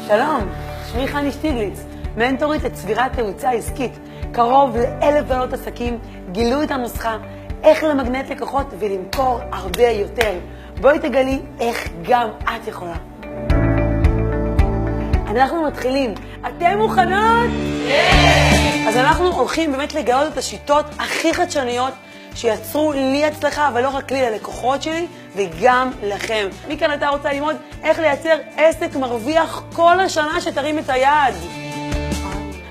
שלום, שמי חני שטיגליץ, מנטורית לצבירת תאוצה עסקית. קרוב ל1,000 בעלות עסקים גילו את הנוסחה איך למגנט לקוחות ולמכור הרבה יותר. בואי תגלי איך גם את יכולה. אנחנו מתחילים. אתם מוכנות? כן! אז אנחנו הולכים באמת לגלות את השיטות הכי חדשניות שיצרו לי הצלחה, אבל לא רק לי, ללקוחות שלי וגם לכם. מכאן אתה רוצה ללמוד איך לייצר עסק מרוויח כל השנה שתרים את היד.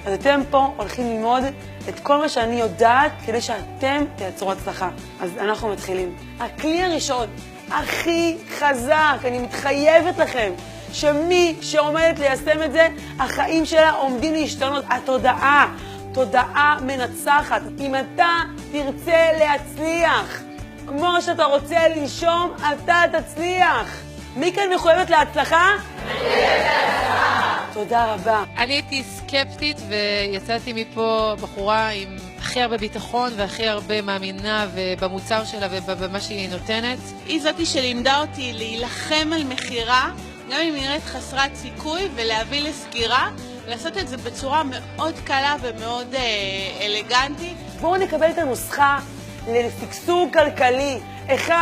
אז אתם פה הולכים ללמוד את כל מה שאני יודעת כדי שאתם תייצרו הצלחה. אז אנחנו מתחילים. הכלי הראשון, הכי חזק, אני מתחייבת לכם, שמי שעומדת ליישם את זה, החיים שלה עומדים להשתנות. התודעה, תודעה מנצחת. אם אתה תרצה להצליח, כמו שאתה רוצה לנשום, אתה תצליח. מי כאן מחויבת להצלחה? תודה רבה. אני הייתי סקפטית ויצאתי מפה בחורה עם הכי הרבה ביטחון והכי הרבה מאמינה במוצר שלה ובמה שהיא נותנת. היא זאתי שלימדה אותי להילחם על מחירה, גם אם היא נראית חסרת סיכוי, ולהביא לסגירה, ולעשות את זה בצורה מאוד קלה ומאוד אלגנטית. בואו נקבל את הנוסחה לשגשוג כלכלי. 1.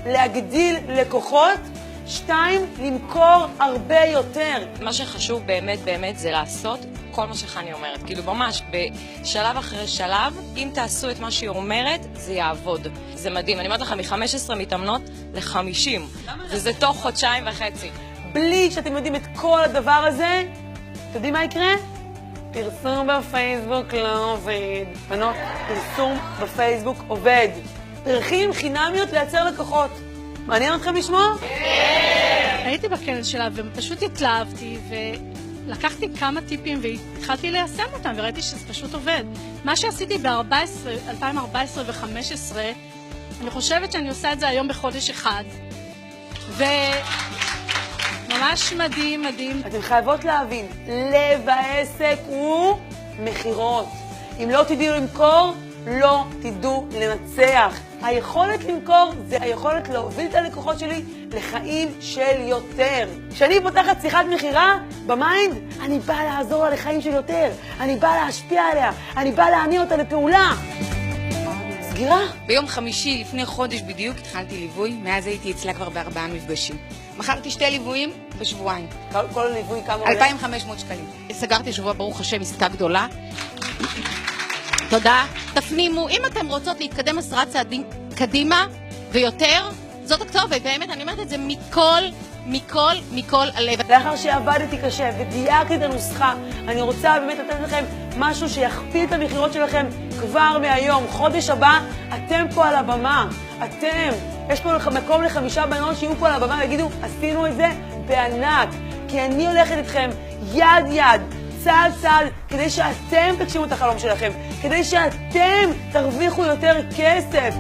להגדיל לקוחות. 2. למכור הרבה יותר. מה שחשוב באמת זה לעשות כל מה שחני אומרת. כאילו ממש בשלב אחרי שלב, אם תעשו את מה שהיא אומרת, זה יעבוד. זה מדהים. אני אומרת לך, מ-15 מתאמנות ל-50. וזה תוך 1.5 חודשים. בלי שאתם יודעים את כל הדבר הזה, אתם יודעים מה יקרה? פרסום בפייסבוק לא עובד. בנות, פרסום בפייסבוק עובד. דרכים חינמיות לייצר לקוחות. מעניין אתכם לשמוע? כן! הייתי בכנס שלה ופשוט התלהבתי ולקחתי כמה טיפים והתחלתי ליישם אותם וראיתי שזה פשוט עובד. מה שעשיתי ב-2014 ו-2015, אני חושבת שאני עושה את זה היום בחודש אחד. ממש מדהים, מדהים. אתם חייבות להבין, לב העסק הוא מחירות. אם לא תדעו למכור, לא תדעו לנצח. היכולת למכור זה היכולת להוביל את הלקוחות שלי לחיים של יותר. כשאני פותחת שיחת מחירה במיינד, אני באה לעזור לה לחיים של יותר. אני באה להשפיע עליה. אני באה להניע אותה לפעולה. סגירה? ביום חמישי לפני חודש בדיוק התחלתי ליווי, מאז הייתי אצלה כבר ב4 מפגשים. מכרתי 2 ליוויים בשבועיים. כל ליווי כמה עולה? 2,500 שקלים. סגרתי שבוע ברוך השם עסקה גדולה. תודה. תפנימו, אם אתם רוצות להתקדם 10 צעדים קדימה ויותר, זאת הכתובת. באמת, אני אומרת את זה מכל הלב. לאחר שעבדתי קשה ודייקתי את הנוסחה, אני רוצה באמת לתת לכם משהו שיכפיל את המחירות שלכם כבר מהיום. חודש הבא, אתם פה על הבמה. אתם, יש פה מקום ל5 בנות שיהיו פה על הבמה ויגידו, עשינו את זה בענק. כי אני הולכת איתכם יד יד, צעד צעד, כדי שאתם תגשימו את החלום שלכם, כדי שאתם תרוויחו יותר כסף.